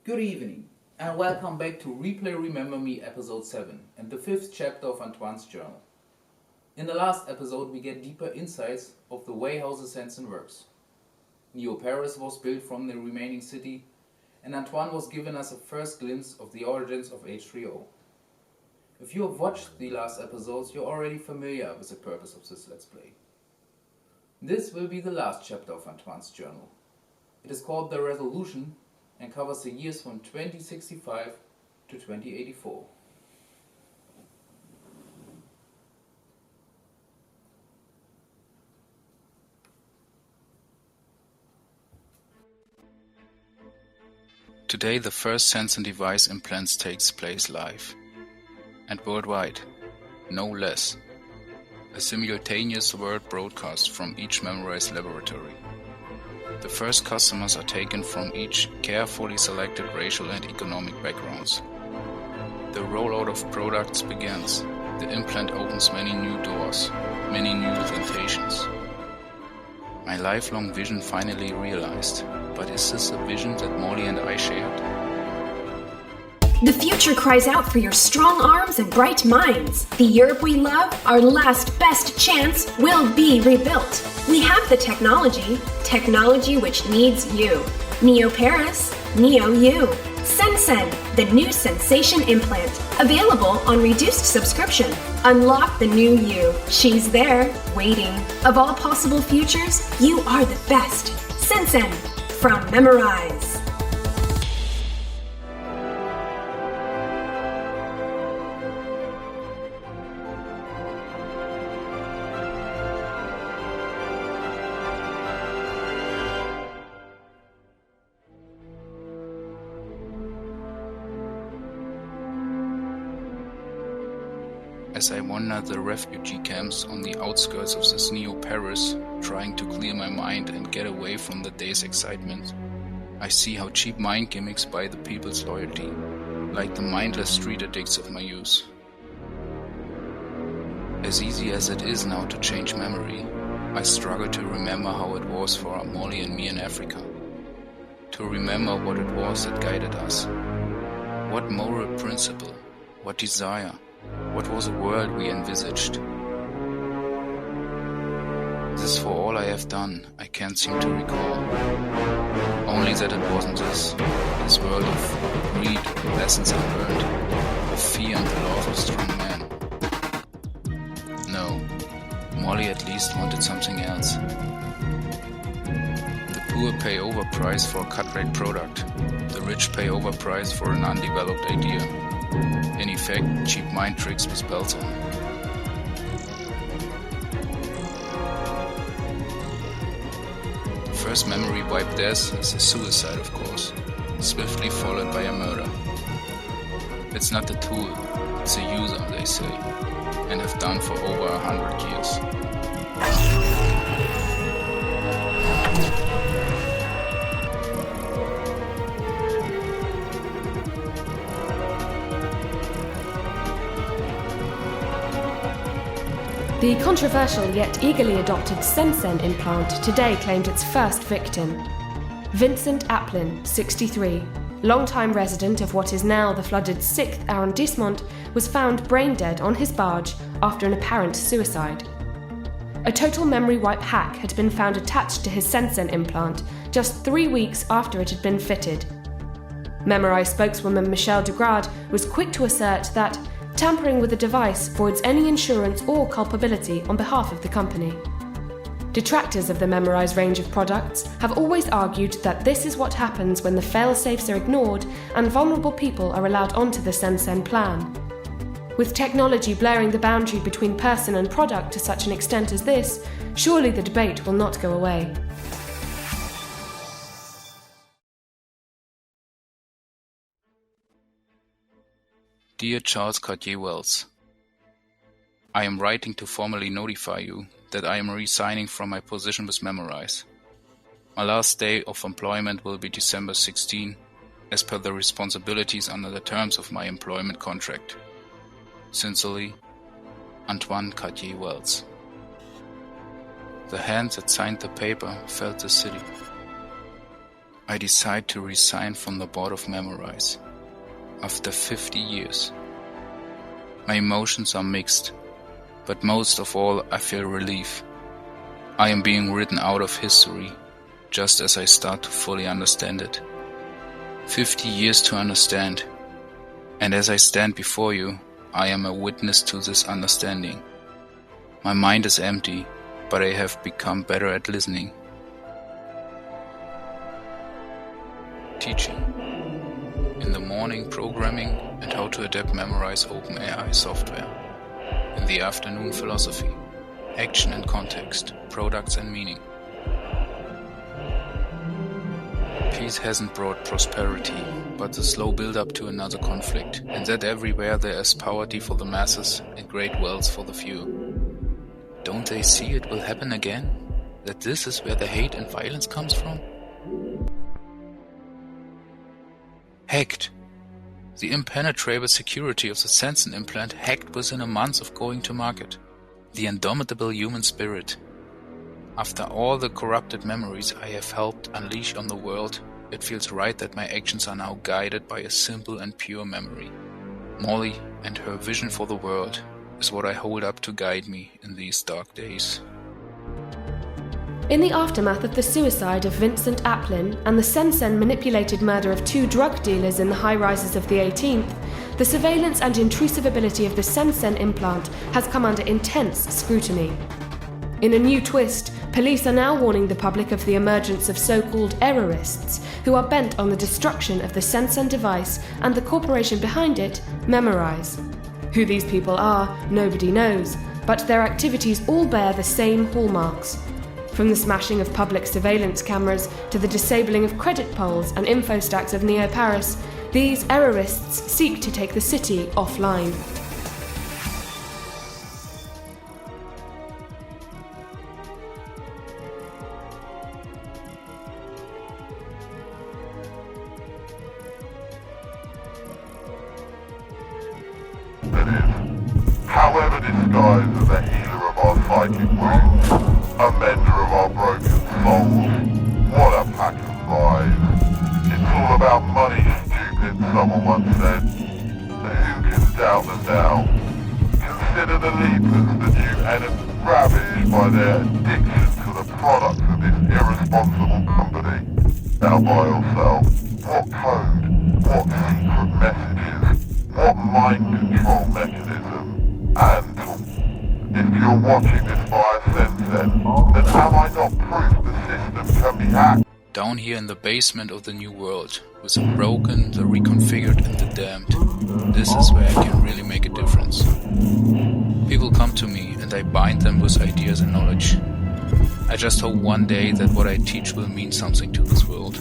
Good evening, and welcome back to Replay Remember Me episode 7 and the 5th chapter of Antoine's journal. In the last episode we get deeper insights of the way how the Sensen works. Neo Paris was built from the remaining city, and Antoine was given us a first glimpse of the origins of H3O. If you have watched the last episodes, you're already familiar with the purpose of this Let's Play. This will be the last chapter of Antoine's journal. It is called The Resolution and covers the years from 2065 to 2084. Today the first sense and device implants takes place live. And worldwide, no less. A simultaneous word broadcast from each memorized laboratory. The first customers are taken from each carefully selected racial and economic backgrounds. The rollout of products begins. The implant opens many new doors, many new temptations. My lifelong vision finally realized, but is this a vision that Molly and I shared? The future cries out for your strong arms and bright minds. The Europe we love, our last best chance, will be rebuilt. We have the technology which needs you. Neo Paris, Neo You. Sensen, the new sensation implant. Available on reduced subscription. Unlock the new you. She's there, waiting. Of all possible futures, you are the best. Sensen, from Memorize. As I wander the refugee camps on the outskirts of this Neo Paris, trying to clear my mind and get away from the day's excitement, I see how cheap mind gimmicks buy the people's loyalty, like the mindless street addicts of my youth. As easy as it is now to change memory, I struggle to remember how it was for Molly and me in Africa. To remember what it was that guided us. What moral principle, what desire, what was the world we envisaged? This for all I have done, I can't seem to recall. Only that it wasn't this world of greed, lessons unlearned, of fear and the love of strong men. No, Molly at least wanted something else. The poor pay overprice for a cut-rate product, the rich pay overprice for an undeveloped idea. In effect, cheap mind tricks with belts on. The first memory wipe death is a suicide, of course, swiftly followed by a murder. It's not the tool, it's the user, they say, and have done for over 100 years. The controversial yet eagerly adopted Sensen implant today claimed its first victim. Vincent Applin, 63, longtime resident of what is now the flooded 6th arrondissement, was found brain dead on his barge after an apparent suicide. A total memory wipe hack had been found attached to his Sensen implant just 3 weeks after it had been fitted. Memorize spokeswoman Michelle Degrade was quick to assert that tampering with the device voids any insurance or culpability on behalf of the company. Detractors of the Memorize range of products have always argued that this is what happens when the fail-safes are ignored and vulnerable people are allowed onto the Sensen plan. With technology blurring the boundary between person and product to such an extent as this, surely the debate will not go away. Dear Charles Cartier Wells, I am writing to formally notify you that I am resigning from my position with Memorize. My last day of employment will be December 16, as per the responsibilities under the terms of my employment contract. Sincerely, Antoine Cartier Wells. The hand that signed the paper felt the city. I decide to resign from the board of Memorize. After 50 years. My emotions are mixed, but most of all I feel relief. I am being written out of history, just as I start to fully understand it. 50 years to understand, and as I stand before you, I am a witness to this understanding. My mind is empty, but I have become better at listening. Teaching. In the morning, programming and how to adapt Memorize OpenAI software. In the afternoon, philosophy, action and context, products and meaning. Peace hasn't brought prosperity, but the slow build-up to another conflict, and that everywhere there is poverty for the masses and great wealth for the few. Don't they see it will happen again? That this is where the hate and violence comes from? Hacked. The impenetrable security of the Sensen implant hacked within a month of going to market. The indomitable human spirit. After all the corrupted memories I have helped unleash on the world, it feels right that my actions are now guided by a simple and pure memory. Molly and her vision for the world is what I hold up to guide me in these dark days. In the aftermath of the suicide of Vincent Applin and the Sensen manipulated murder of 2 drug dealers in the high-rises of the 18th, the surveillance and intrusive ability of the Sensen implant has come under intense scrutiny. In a new twist, police are now warning the public of the emergence of so-called errorists, who are bent on the destruction of the Sensen device and the corporation behind it, Memorize. Who these people are, nobody knows, but their activities all bear the same hallmarks. From the smashing of public surveillance cameras to the disabling of credit polls and infostacks of Neo-Paris, these errorists seek to take the city offline. However disguised as a healer of our psychic wounds, a mender of our broken souls, what a pack of lies. It's all about money, stupid, someone once said. Who can doubt them now? Consider the leapers, the new enemy, ravaged by their addiction to the products of this irresponsible company. Now buy or sell. What code? What secret messages? What mind control mechanism? And if you're watching this via Sensen, then have I not proof the system can be hacked? Down here in the basement of the new world, with the broken, the reconfigured and the damned, this is where I can really make a difference. People come to me and I bind them with ideas and knowledge. I just hope one day that what I teach will mean something to this world.